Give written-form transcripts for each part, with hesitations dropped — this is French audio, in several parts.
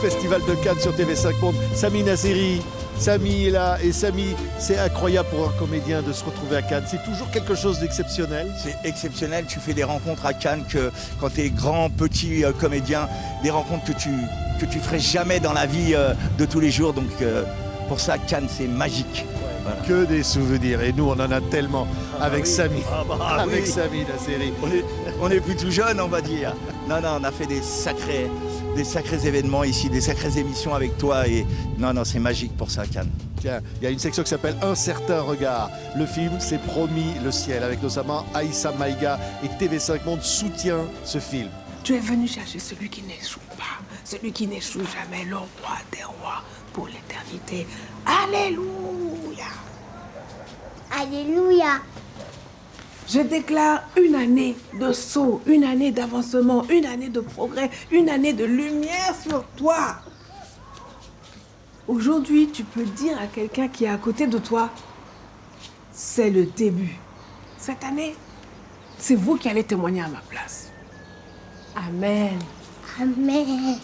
Festival de Cannes sur TV5 Monde. Sami Nasseri, Sami est là et Sami, c'est incroyable pour un comédien de se retrouver à Cannes. C'est toujours quelque chose d'exceptionnel. C'est exceptionnel, tu fais des rencontres à Cannes que quand tu es grand, petit comédien, des rencontres que tu ferais jamais dans la vie de tous les jours. Donc pour ça, Cannes, c'est magique. Voilà. Que des souvenirs et nous on en a tellement avec oui. Sami, avec oui. Sami Nasseri. On est plus tout jeune, on va dire. Non, on a fait des sacrés événements ici, des sacrées émissions avec toi et non, c'est magique pour ça, Cannes. Tiens, il y a une section qui s'appelle Un certain regard. Le film, c'est Promis le ciel, avec notamment Aïssa Maïga et TV5 Monde soutient ce film. Tu es venu chercher celui qui n'échoue pas, celui qui n'échoue jamais, le roi des rois pour l'éternité. Alléluia! Alléluia. Je déclare une année de saut, une année d'avancement, une année de progrès, une année de lumière sur toi. Aujourd'hui, tu peux dire à quelqu'un qui est à côté de toi, c'est le début. Cette année, c'est vous qui allez témoigner à ma place. Amen. Amen.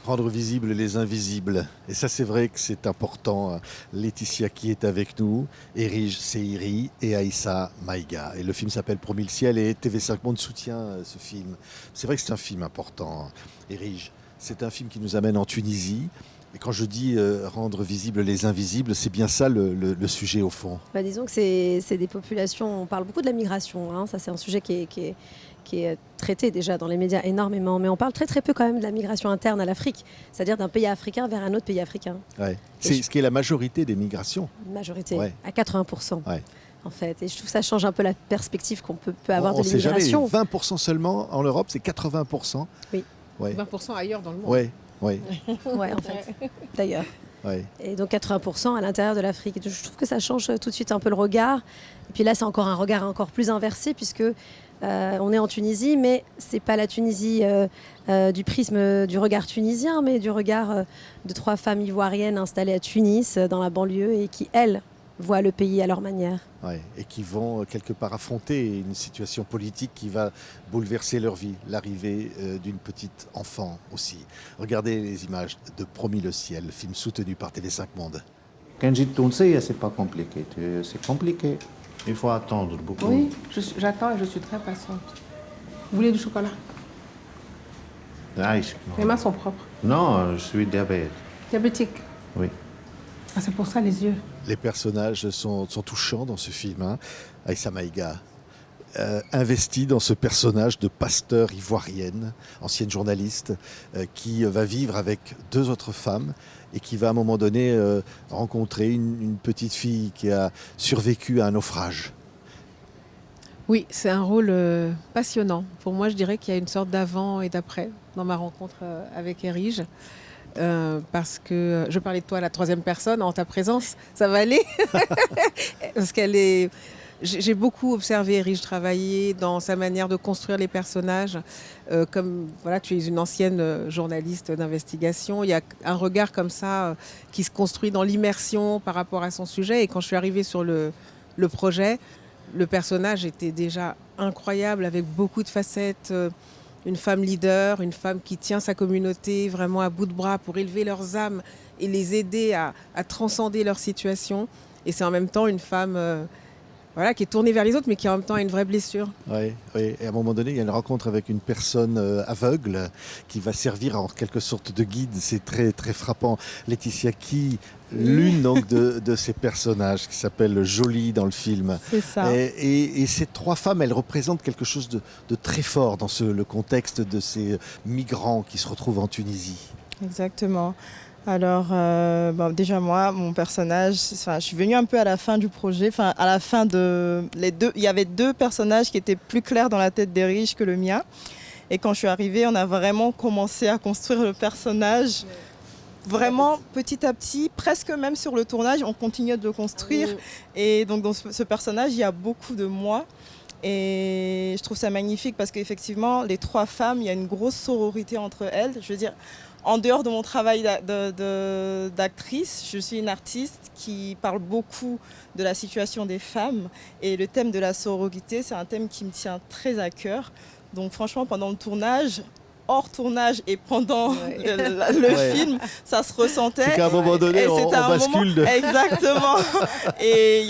Rendre visibles les invisibles. Et ça, c'est vrai que c'est important. Laetitia qui est avec nous, Erige Seiri et Aïssa Maïga. Et le film s'appelle Promis le ciel et TV5 Monde soutient ce film. C'est vrai que c'est un film important. Erige, c'est un film qui nous amène en Tunisie. Et quand je dis rendre visibles les invisibles, c'est bien ça le sujet au fond. Disons que c'est des populations, on parle beaucoup de la migration, hein. Ça c'est un sujet qui est traité déjà dans les médias énormément, mais on parle très peu quand même de la migration interne à l'Afrique, c'est-à-dire d'un pays africain vers un autre pays africain. Ouais. C'est ce qui est la majorité des migrations. Majorité, ouais. À 80%. Ouais. En fait, et je trouve que ça change un peu la perspective qu'on peut avoir de l'immigration. On ne sait jamais, 20% seulement en Europe, c'est 80%. Oui. Ouais. 20% ailleurs dans le monde. Oui. Ouais, en fait, d'ailleurs. Ouais. Et donc 80% à l'intérieur de l'Afrique. Je trouve que ça change tout de suite un peu le regard. Et puis là, c'est encore un regard encore plus inversé puisque on est en Tunisie, mais c'est pas la Tunisie du prisme du regard tunisien, mais du regard de 3 femmes ivoiriennes installées à Tunis, dans la banlieue, et qui, elles, voient le pays à leur manière. Ouais, et qui vont quelque part affronter une situation politique qui va bouleverser leur vie, l'arrivée d'une petite enfant aussi. Regardez les images de Promis le ciel, le film soutenu par TV5 Monde. Quand j'ai tourné, c'est pas compliqué. C'est compliqué. Il faut attendre beaucoup. Oui, j'attends et je suis très patiente. Vous voulez du chocolat? Les mains sont propres. Non, je suis diabète. Diabétique? Oui. Ah, c'est pour ça les yeux. Les personnages sont touchants dans ce film. Hein. Aïssa Maïga, investie dans ce personnage de pasteur ivoirienne, ancienne journaliste, qui va vivre avec 2 autres femmes et qui va à un moment donné rencontrer une petite fille qui a survécu à un naufrage. Oui, c'est un rôle passionnant. Pour moi, je dirais qu'il y a une sorte d'avant et d'après dans ma rencontre avec Erige. Parce que je parlais de toi à la 3e personne en ta présence, ça va aller. Parce j'ai beaucoup observé Erige travailler dans sa manière de construire les personnages. Comme voilà, tu es une ancienne journaliste d'investigation, il y a un regard comme ça qui se construit dans l'immersion par rapport à son sujet. Et quand je suis arrivée sur le projet, le personnage était déjà incroyable avec beaucoup de facettes. Une femme leader, une femme qui tient sa communauté vraiment à bout de bras pour élever leurs âmes et les aider à transcender leur situation. Et c'est en même temps une femme qui est tournée vers les autres, mais qui en même temps a une vraie blessure. Oui. Et à un moment donné, il y a une rencontre avec une personne aveugle qui va servir en quelque sorte de guide. C'est très, très frappant. Laetitia, l'une donc de ces personnages qui s'appelle Jolie dans le film. C'est ça. Et ces 3 femmes, elles représentent quelque chose de très fort dans le contexte de ces migrants qui se retrouvent en Tunisie. Exactement. Alors, déjà moi, mon personnage, je suis venue un peu à la fin du projet. À la fin il y avait 2 personnages qui étaient plus clairs dans la tête d'Erige que le mien. Et quand je suis arrivée, on a vraiment commencé à construire le personnage. Vraiment petit à petit, presque même sur le tournage, on continuait de le construire. Et donc dans ce personnage, il y a beaucoup de moi. Et je trouve ça magnifique parce qu'effectivement, les 3 femmes, il y a une grosse sororité entre elles. Je veux dire, en dehors de mon travail d'actrice, je suis une artiste qui parle beaucoup de la situation des femmes. Et le thème de la sororité, c'est un thème qui me tient très à cœur. Donc franchement, pendant le tournage, hors tournage et pendant Ouais. le Ouais. film, ça se ressentait. C'est qu'à un moment donné, Et on c'était un bascule de... Exactement. Et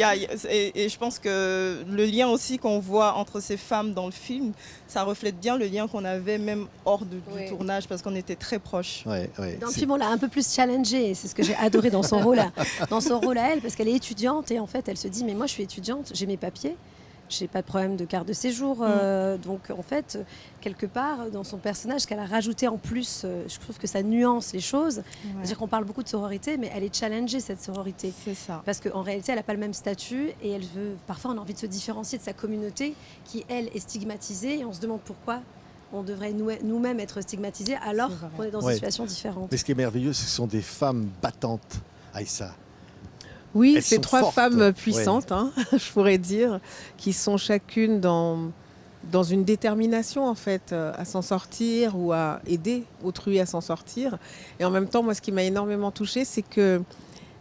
je pense que le lien aussi qu'on voit entre ces femmes dans le film, ça reflète bien le lien qu'on avait même hors du Oui. tournage parce qu'on était très proches. Ouais, ouais. Dans le C'est- film, on l'a un peu plus challengée, et c'est ce que j'ai adoré dans son rôle, dans son rôle à elle, parce qu'elle est étudiante et en fait, elle se dit mais moi, je suis étudiante, j'ai mes papiers, j'ai pas de problème de carte de séjour, donc en fait, quelque part, dans son personnage, ce qu'elle a rajouté en plus, je trouve que ça nuance les choses. C'est-à-dire qu'on parle beaucoup de sororité, mais elle est challengée cette sororité. C'est ça. Parce qu'en réalité, elle n'a pas le même statut et elle veut. Parfois, on a envie de se différencier de sa communauté qui, elle, est stigmatisée et on se demande pourquoi on devrait nous-mêmes être stigmatisés alors C'est vrai. qu'on est dans Ouais. une situation différente. Mais ce qui est merveilleux, ce sont des femmes battantes, Aïssa. Oui, Elles c'est sont 3 fortes. femmes puissantes, hein, je pourrais dire, qui sont chacune dans une détermination en fait à s'en sortir ou à aider autrui à s'en sortir. Et en même temps, moi, ce qui m'a énormément touchée, c'est que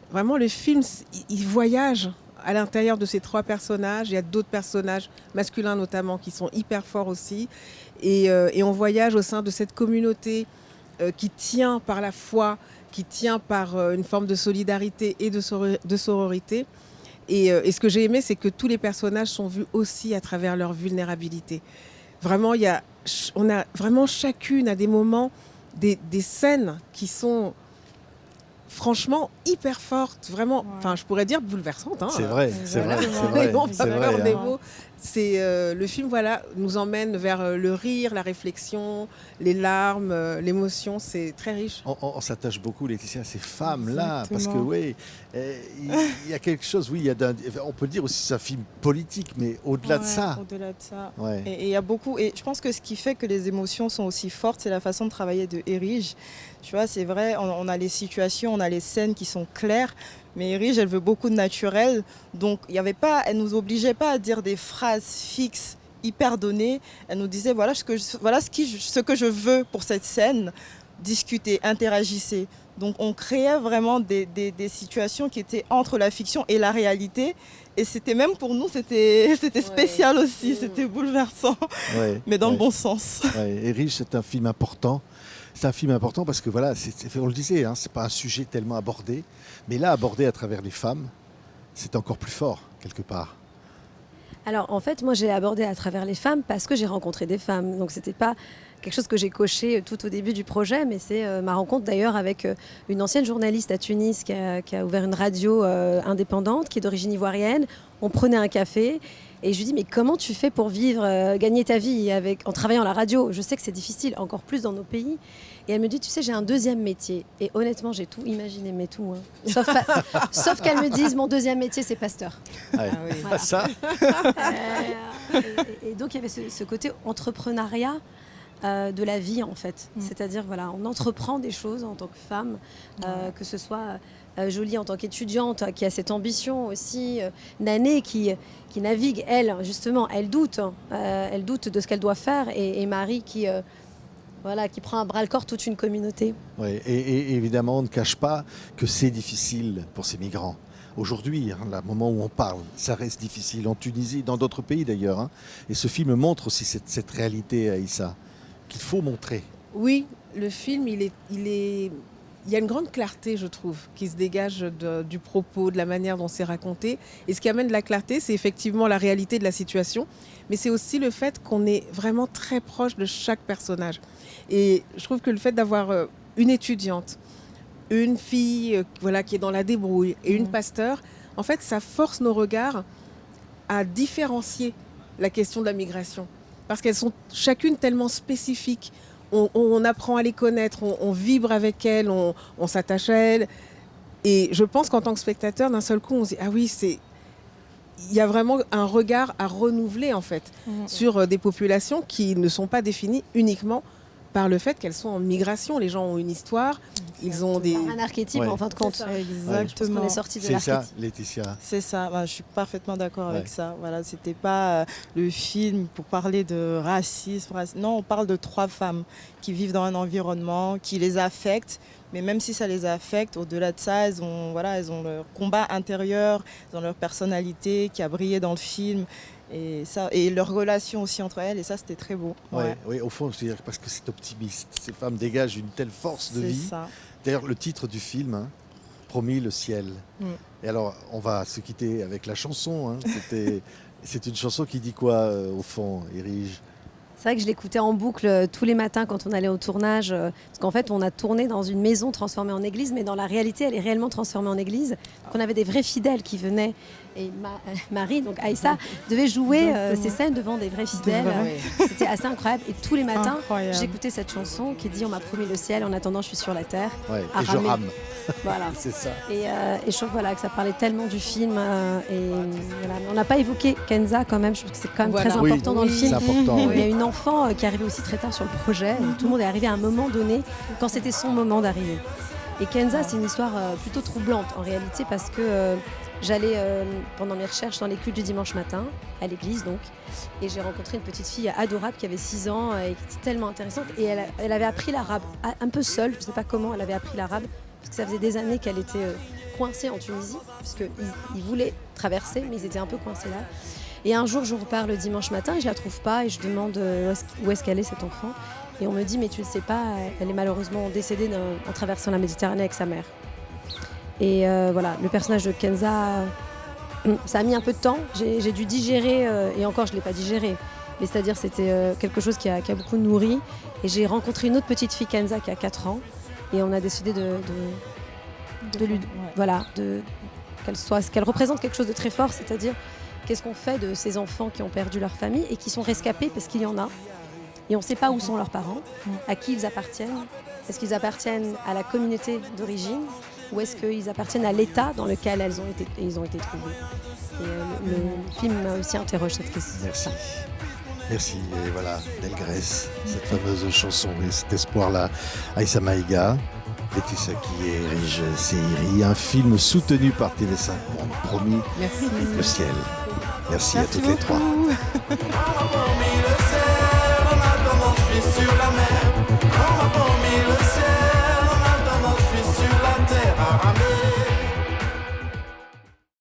vraiment le film, il voyage à l'intérieur de ces 3 personnages. Il y a d'autres personnages masculins notamment qui sont hyper forts aussi. Et on voyage au sein de cette communauté qui tient par la foi, qui tient par une forme de solidarité et de sororité. Et ce que j'ai aimé, c'est que tous les personnages sont vus aussi à travers leur vulnérabilité. Vraiment, on a vraiment chacune à des moments des scènes qui sont franchement hyper fortes, vraiment, enfin je pourrais dire bouleversantes. Hein. C'est vrai, c'est vrai, c'est Exactement. vrai. Mais on c'est va vrai, faire hein. des mots. C'est le film, voilà, nous emmène vers le rire, la réflexion, les larmes, l'émotion. C'est très riche. On s'attache beaucoup, Laetitia, à ces femmes-là, parce que Exactement. oui, il y a quelque chose, oui, on peut dire aussi que c'est un film politique, mais au-delà de Ouais, ça. Au-delà de ça. Ouais. Et il y a beaucoup, et je pense que ce qui fait que les émotions sont aussi fortes, c'est la façon de travailler de Erige. Tu vois, c'est vrai, on a les situations, on a les scènes qui sont claires, mais Erige, elle veut beaucoup de naturel, donc il y avait pas, elle nous obligeait pas à dire des phrases fixes, hyper données. Elle nous disait voilà ce que je veux pour cette scène, discuter, interagissez. Donc on créait vraiment des situations qui étaient entre la fiction et la réalité. Et c'était même pour nous, c'était spécial aussi, c'était bouleversant, Ouais, mais dans ouais, le bon sens. ouais. Et Riche, c'est un film important. C'est un film important parce que voilà, on le disait, hein, c'est pas un sujet tellement abordé, mais là abordé à travers les femmes, c'est encore plus fort quelque part. Alors en fait, moi j'ai abordé à travers les femmes parce que j'ai rencontré des femmes. Donc c'était pas quelque chose que j'ai coché tout au début du projet, mais c'est ma rencontre d'ailleurs avec une ancienne journaliste à Tunis qui a ouvert une radio indépendante, qui est d'origine ivoirienne. On prenait un café et je lui dis mais comment tu fais pour vivre, gagner ta vie en travaillant à la radio? Je sais que c'est difficile, encore plus dans nos pays. Et elle me dit, tu sais, j'ai un deuxième métier. Et honnêtement, j'ai tout imaginé, mais tout. Hein. Sauf qu'elle me dise, mon deuxième métier, c'est pasteur. Ouais. Voilà. Ça, Et donc, il y avait ce côté entrepreneuriat de la vie, en fait. C'est-à-dire, voilà, on entreprend des choses en tant que femme, que ce soit Jolie en tant qu'étudiante, qui a cette ambition aussi, Nané qui navigue, elle, justement, elle doute de ce qu'elle doit faire, et Marie qui prend à bras-le-corps toute une communauté. ouais. Et évidemment, on ne cache pas que c'est difficile pour ces migrants. Aujourd'hui, hein, le moment où on parle, ça reste difficile en Tunisie, dans d'autres pays d'ailleurs. Hein. Et ce film montre aussi cette réalité, Aïssa, qu'il faut montrer. Oui, le film, il y a une grande clarté, je trouve, qui se dégage du propos, de la manière dont c'est raconté. Et ce qui amène de la clarté, c'est effectivement la réalité de la situation, mais c'est aussi le fait qu'on est vraiment très proche de chaque personnage. Et je trouve que le fait d'avoir une étudiante, une fille qui est dans la débrouille et une pasteur, en fait, ça force nos regards à différencier la question de la migration. Parce qu'elles sont chacune tellement spécifiques. On apprend à les connaître, on vibre avec elles, on s'attache à elles. Et je pense qu'en tant que spectateur, d'un seul coup, on se dit, ah oui, il y a vraiment un regard à renouveler, en fait, sur des populations qui ne sont pas définies uniquement par le fait qu'elles sont en migration. Les gens ont une histoire, ils ont des... Un archétype, Ouais. en fin de compte. Exactement. On est sorti de C'est ça, l'archétype. Laetitia. C'est ça, je suis parfaitement d'accord Ouais. avec ça. Voilà, c'était pas le film pour parler de racisme. Non, on parle de 3 femmes qui vivent dans un environnement qui les affecte, mais même si ça les affecte, au-delà de ça, elles ont leur combat intérieur, elles ont leur personnalité qui a brillé dans le film. Et leur relation aussi entre elles, et ça c'était très beau. Oui, au fond, je veux dire, parce que c'est optimiste. Ces femmes dégagent une telle force de C'est vie. ça. D'ailleurs, le titre du film, hein, Promis le ciel. Et alors, on va se quitter avec la chanson. Hein. C'est une chanson qui dit quoi, au fond, Erige? C'est vrai que je l'écoutais en boucle tous les matins quand on allait au tournage, parce qu'en fait on a tourné dans une maison transformée en église, mais dans la réalité elle est réellement transformée en église. Donc on avait des vrais fidèles qui venaient, et Marie, donc Aïssa, devait jouer ces scènes devant des vrais fidèles. C'était assez incroyable, et tous les matins j'écoutais cette chanson qui dit on m'a promis le ciel, en attendant je suis sur la terre. Et je rame. Voilà. C'est ça. Et je trouve que ça parlait tellement du film. Et voilà. On n'a pas évoqué Kenza quand même. Je trouve que c'est quand même très important dans le film. C'est important. Il y a une enfant qui est arrivée aussi très tard sur le projet. Tout le monde est arrivé à un moment donné quand c'était son moment d'arriver. Et Kenza, c'est une histoire plutôt troublante en réalité, parce que j'allais pendant mes recherches dans les cultes du dimanche matin, à l'église donc, et j'ai rencontré une petite fille adorable qui avait 6 ans et qui était tellement intéressante. Et elle avait appris l'arabe, un peu seule, je ne sais pas comment elle avait appris l'arabe, parce que ça faisait des années qu'elle était coincée en Tunisie, puisqu'ils voulaient traverser, mais ils étaient un peu coincés là. Et un jour, je repars le dimanche matin et je la trouve pas, et je demande où est-ce qu'elle est, cette enfant. Et on me dit, mais tu ne sais pas, elle est malheureusement décédée en traversant la Méditerranée avec sa mère. Et voilà, le personnage de Kenza, ça a mis un peu de temps, j'ai dû digérer, et encore je ne l'ai pas digéré. Mais c'est-à-dire c'était quelque chose qui a beaucoup nourri. Et j'ai rencontré une autre petite fille, Kenza, qui a 4 ans. Et on a décidé qu'elle représente quelque chose de très fort, c'est-à-dire qu'est-ce qu'on fait de ces enfants qui ont perdu leur famille et qui sont rescapés, parce qu'il y en a. Et on ne sait pas où sont leurs parents, à qui ils appartiennent. Est-ce qu'ils appartiennent à la communauté d'origine, ou est-ce qu'ils appartiennent à l'État dans lequel ils ont été trouvés. Et le film aussi interroge cette question. Merci. Merci. Et voilà, Delgrès, cette fameuse chanson et cet espoir-là. Aïssa Maïga, Laetitia qui érige Seiri, un film soutenu par TV5 Monde, Promis Merci. le ciel. Merci à toutes les trois. On m'a promis le ciel, en attendant je suis sur la mer.